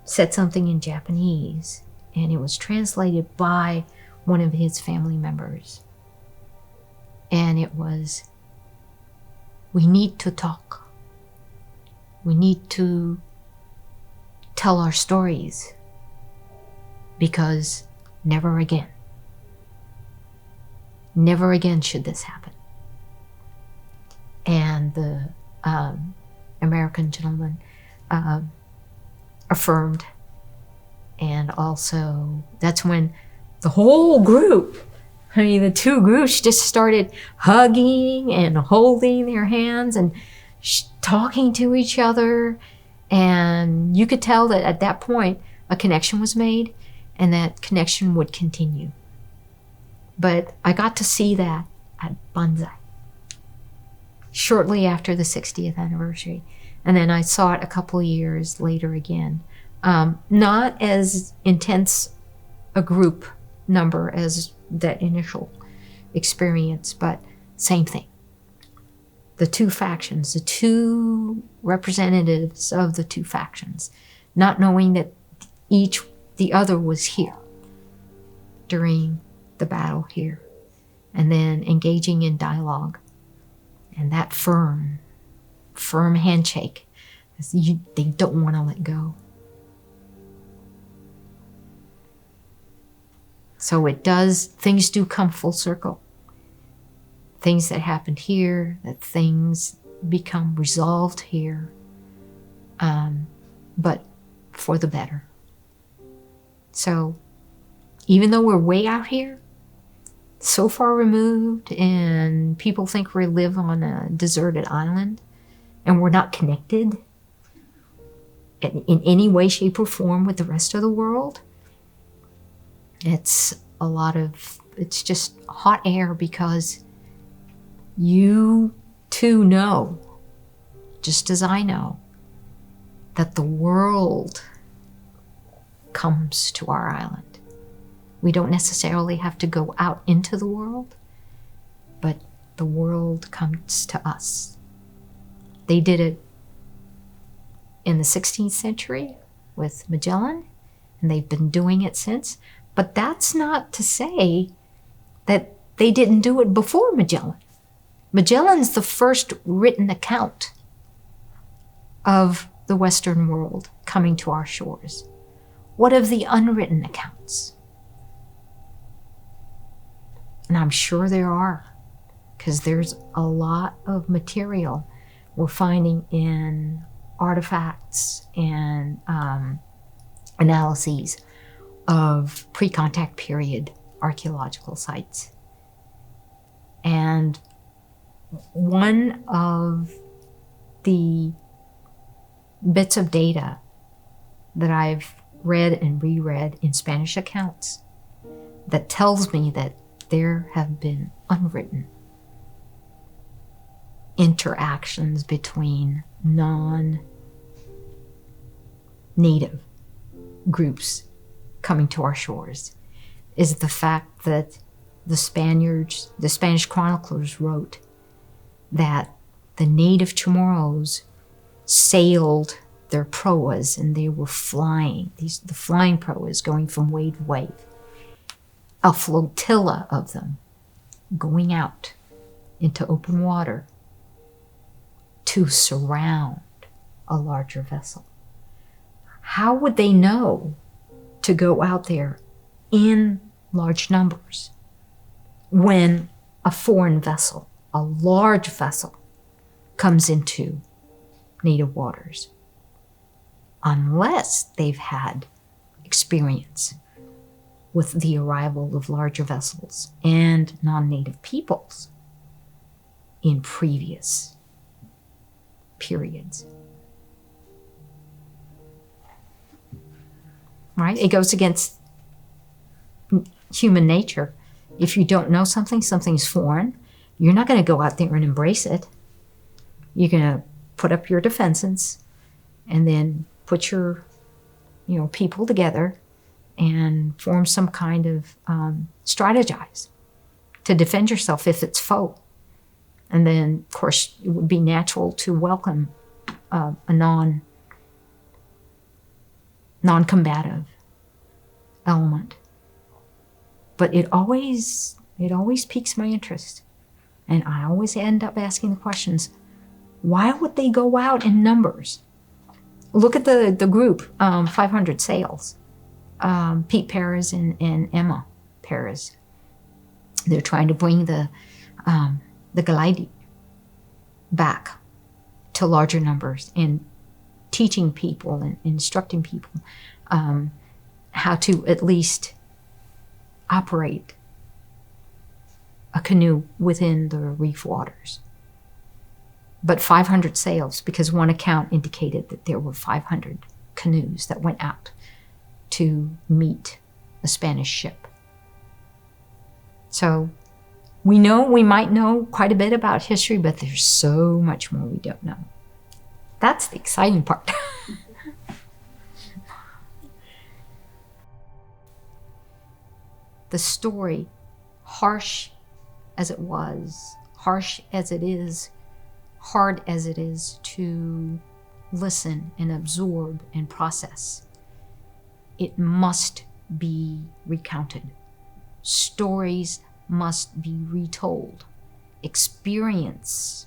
said something in Japanese, and it was translated by one of his family members. And it was, we need to talk. We need to tell our stories, because never again should this happen. And the American gentleman affirmed. And also, that's when the whole group, I mean, the two groups just started hugging and holding their hands and talking to each other. And you could tell that at that point, a connection was made, and that connection would continue. But I got to see that at Banzai shortly after the 60th anniversary. And then I saw it a couple years later again. Not as intense a group number as that initial experience, but same thing. The two factions, the two representatives of the two factions, not knowing that the other was here during the battle here, and then engaging in dialogue, and that firm handshake. They don't want to let go. So things do come full circle. Things that happened here, that things become resolved here, but for the better. So even though we're way out here, so far removed, and people think we live on a deserted island, and we're not connected in any way, shape, or form with the rest of the world, it's just hot air, because you too know, just as I know, that the world comes to our island. We don't necessarily have to go out into the world, but the world comes to us. They did it in the 16th century with Magellan, and they've been doing it since. But that's not to say that they didn't do it before Magellan. Magellan's the first written account of the Western world coming to our shores. What of the unwritten accounts? And I'm sure there are, because there's a lot of material we're finding in artifacts and analyses of pre-contact period archaeological sites. And one of the bits of data that I've read and reread in Spanish accounts that tells me that there have been unwritten interactions between non-native groups coming to our shores is the fact that the Spanish chroniclers wrote that the native Chamorros sailed their proas, and they were flying, the flying proas going from wave to wave. A flotilla of them going out into open water to surround a larger vessel. How would they know to go out there in large numbers when a foreign vessel, a large vessel, comes into native waters? Unless they've had experience with the arrival of larger vessels and non-native peoples in previous periods. Right? It goes against human nature. If you don't know something, something's foreign, you're not going to go out there and embrace it. You're going to put up your defenses and then put your people together and form some kind of strategize to defend yourself if it's foe. And then, of course, it would be natural to welcome a non-combative element. But it always piques my interest. And I always end up asking the questions, why would they go out in numbers? Look at the group, 500 Sales. Pete Perez and Emma Perez. They're trying to bring the Galidi back to larger numbers and teaching people and instructing people how to at least operate a canoe within the reef waters. But 500 sails, because one account indicated that there were 500 canoes that went out to meet a Spanish ship. So we might know quite a bit about history, but there's so much more we don't know. That's the exciting part. The story, harsh as it was, harsh as it is, hard as it is to listen and absorb and process, it must be recounted. Stories must be retold. Experience,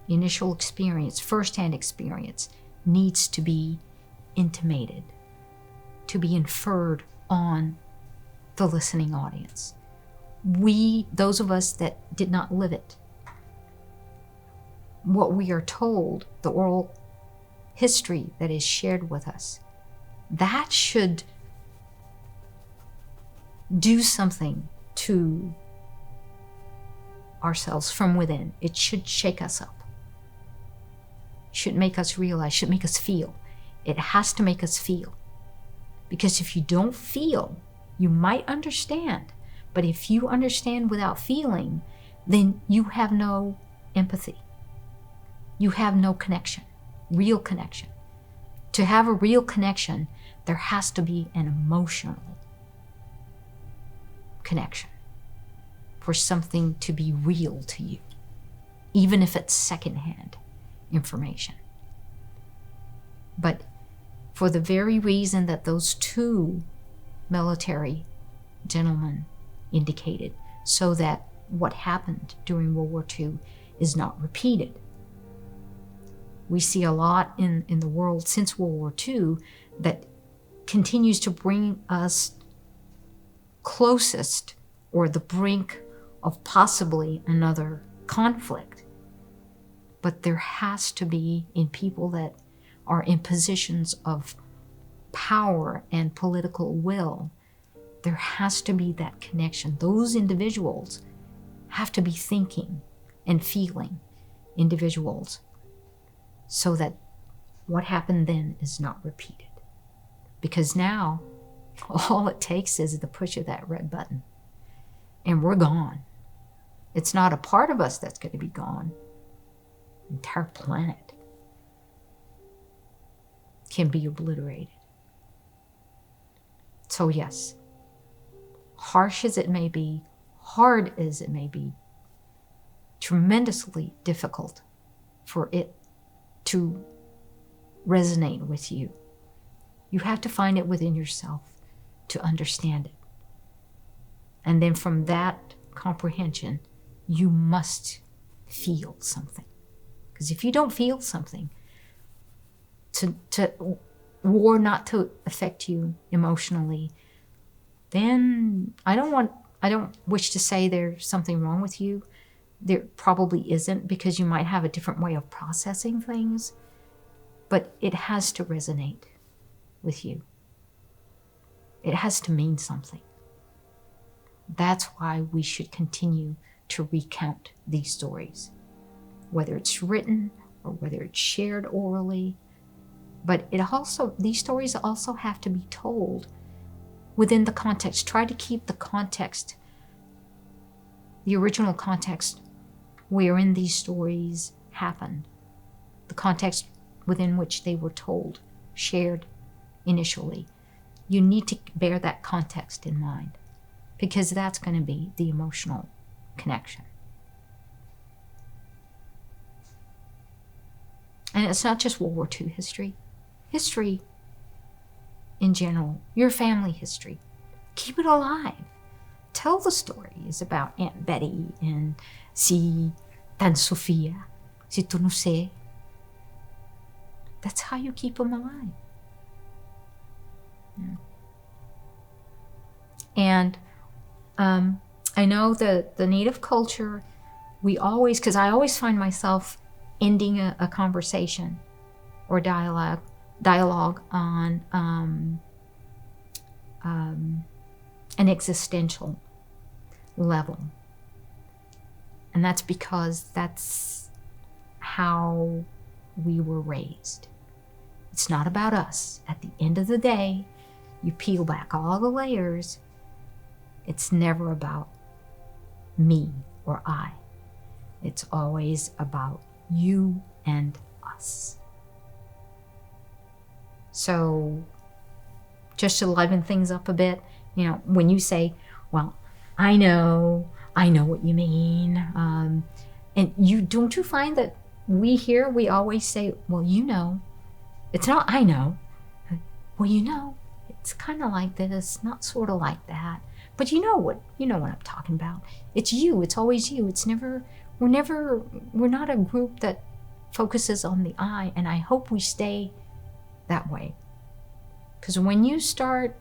initial experience, firsthand experience, needs to be intimated, to be inferred on the listening audience. Those of us that did not live it, what we are told, the oral history that is shared with us, that should do something to ourselves from within. It should shake us up. It should make us realize, should make us feel. It has to make us feel. Because if you don't feel, you might understand. But if you understand without feeling, then you have no empathy. You have no connection, real connection. To have a real connection, there has to be an emotional connection for something to be real to you, even if it's secondhand information. But for the very reason that those two military gentlemen indicated, so that what happened during World War II is not repeated. We see a lot in the world since World War II that continues to bring us closest or the brink of possibly another conflict. But there has to be, in people that are in positions of power and political will, there has to be that connection. Those individuals have to be thinking and feeling individuals, so that what happened then is not repeated. Because now, all it takes is the push of that red button, and we're gone. It's not a part of us that's going to be gone. The entire planet can be obliterated. So yes, harsh as it may be, hard as it may be, tremendously difficult for it to resonate with you. You have to find it within yourself to understand it. And then from that comprehension, you must feel something. Because if you don't feel something, to war not to affect you emotionally, then I don't wish to say there's something wrong with you. There probably isn't, because you might have a different way of processing things, but it has to resonate with you. It has to mean something. That's why we should continue to recount these stories, whether it's written or whether it's shared orally. But these stories also have to be told within the context. Try to keep the context, the original context wherein these stories happened, the context within which they were told, shared initially. You need to bear that context in mind, because that's going to be the emotional connection. And it's not just World War II history. History in general, your family history. Keep it alive. Tell the stories about Aunt Betty and si Tan Sofia, si Tunuse. That's how you keep them alive. Yeah. And I know that the Native culture, because I always find myself ending a conversation or dialogue on an existential level. And that's because that's how we were raised. It's not about us. At the end of the day, you peel back all the layers, it's never about me or I. It's always about you and us. So just to liven things up a bit, when you say, well, I know what you mean. And don't you find that we always say, well, it's not I know. Well, it's kind of like this, not sort of like that. But you know what I'm talking about. It's you, it's always you. We're not a group that focuses on the I, and I hope we stay that way. Because when you start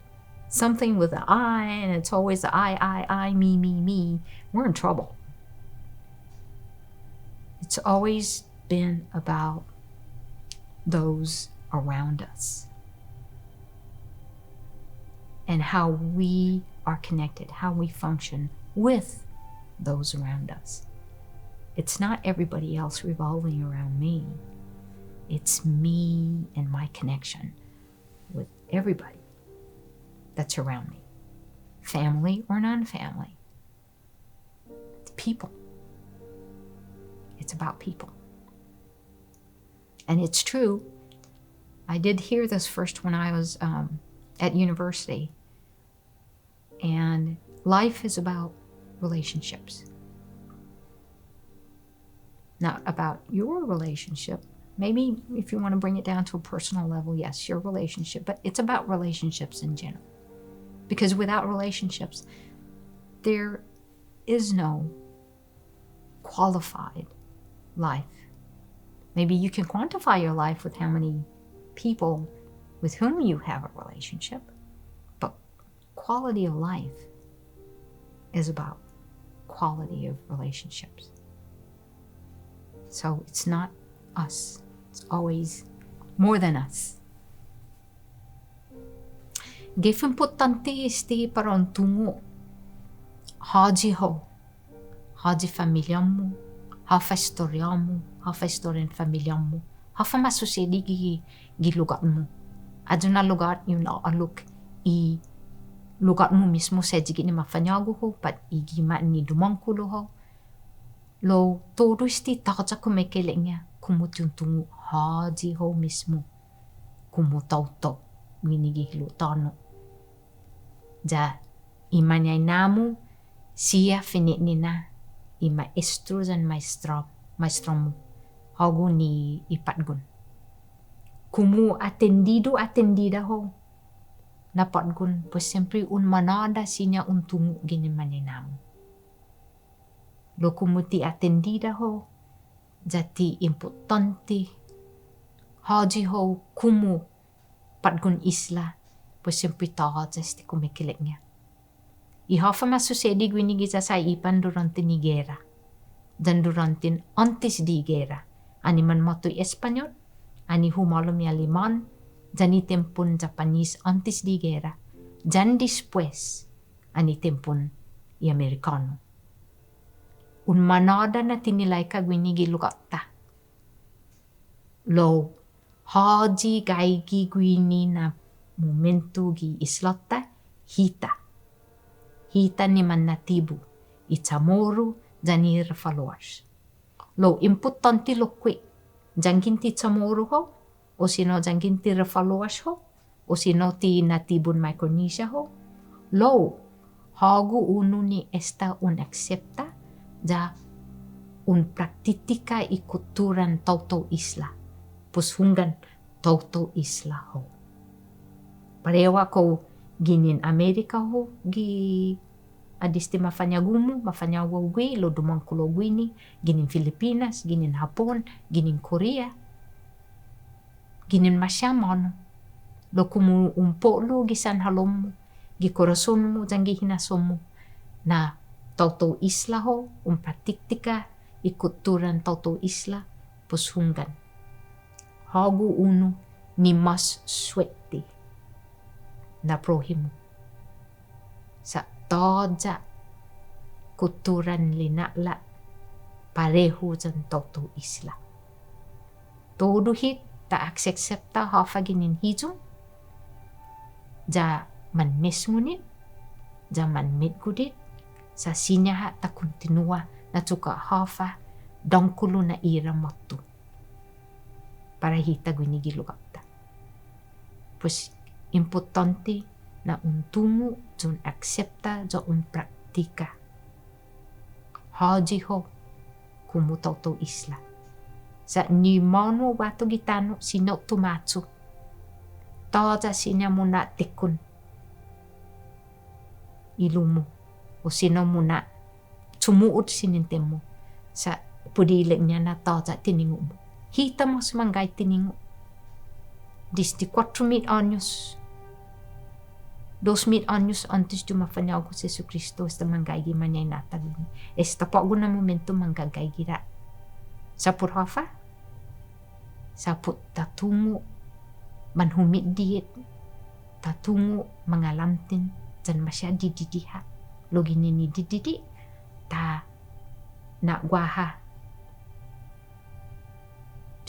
something with the I, and it's always the I, me, we're in trouble. It's always been about those around us and how we are connected, how we function with those around us. It's not everybody else revolving around me. It's me and my connection with everybody that's around me, family or non-family. It's people. It's about people. And it's true. I did hear this first when I was at university. And life is about relationships. Not about your relationship. Maybe if you want to bring it down to a personal level, yes, your relationship. But it's about relationships in general. Because without relationships, there is no qualified life. Maybe you can quantify your life with how many people with whom you have a relationship. But quality of life is about quality of relationships. So it's not us. It's always more than us. Gif importante este para un tungo. Haji ho. Haji familyamu. Hafa historiamu. Hafa historian familyamu. Hafa masusedi gi lugarmu. Aduna lugar yun aluk I lugarmu mismo sa jigi ni mafanyago ho. Pat igima ni dumangkulo ho. Lo todo isti takaja kumekelengya kumutuntungu haji ho mismo kumutauto winigihilo tano. Ja imanyay namu siya finitnina I maestros and maestromu hago ni ipatgun. Kumu atendida ho napatgun pues siempre un manada sinya un tungu ginimanyay namu. Lo kumuti atendida ho, jati importante, haji ho kumu patgun isla, pues siempre taja este kumikiliknya. Ihafa masusedi gwinigisa sa ipan durante ni gera, dan durante antes di gera, ani man matoy Espanyol, ani humalom ya liman, jani tempon Japanese antes di gera, jan después, ani tempon I Amerikano. Un manada na tinilay ka gwinigi lukata. Lo haji gaigi gwini na momento gi islota hita. Hita ni man natibu. Itamoru jani refaluas. Lo importante lo kwe. Janginti Chamorro ho, o sino janginti refaluas ho, o sino ti natibun Micronesia ho. Lo hago uno ni esta un acepta ja un praktika I kulturan tauto isla. Pues hungan tauto isla ho. Parewa ko ginin Amerika ho gi adisti mafanyagumu mafanyawagwi lo dumangkulo gwini ginin Filipinas ginin Hapon ginin Korea ginin masyamano lo kumu umpo lo gisan halomu gi korasonmu jangi hinasomu na tautou isla ho pratiktika ikut turan tautou isla pushungan hagu unu ni mas sweti na prohimu sa toja kuturan linakla pareho jan tautou isla todo hit ta aksepta hafa ginin hijung ja man mesngunit ja man medgudit sa sinyaha ta kontinua na tuka hafa dongkulu na ira motu para hita gwinigilugapta pues importante na untumu jun aksepta ja praktika haji ho kumu tautou isla sa ni mano wato gitano sino tumatsu toja sinya muna tikun ilumu o sino muna sumuot sinintemo sa pudileknya na toja tiningu mo hita mo sumanggay tiningu desde 4,000 años 2,000 años antes de mafanyago si Jesucristo esta manggaygi manyay nataguni esta pago na momento manggagay gira sa purhafa sa put tatungo manhumit diet tatungo mangalamtin jan masya dididiha logini ni dididi ta na guaha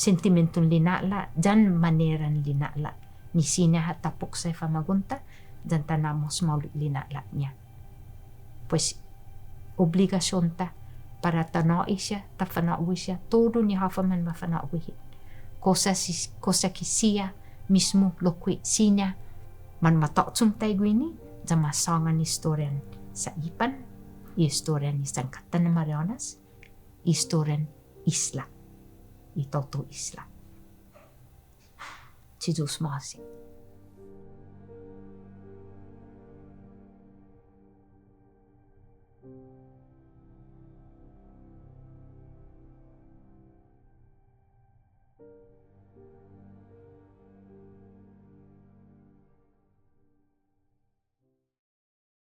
sentimentun linakla jan maneran linakla ni sinya hatapok sa famagunta jan tanamos maulit linakla-nya pues obligasyon ta para tanoi siya tafanawi siya todo ni hafa man mafanawi kosa kisiya mismo lokwi sinya man mataksum tay gwini jan masangan historian sa ipan historian ni sangkatan na Marianas historian isla ito to isla. Si Diyos mahasik.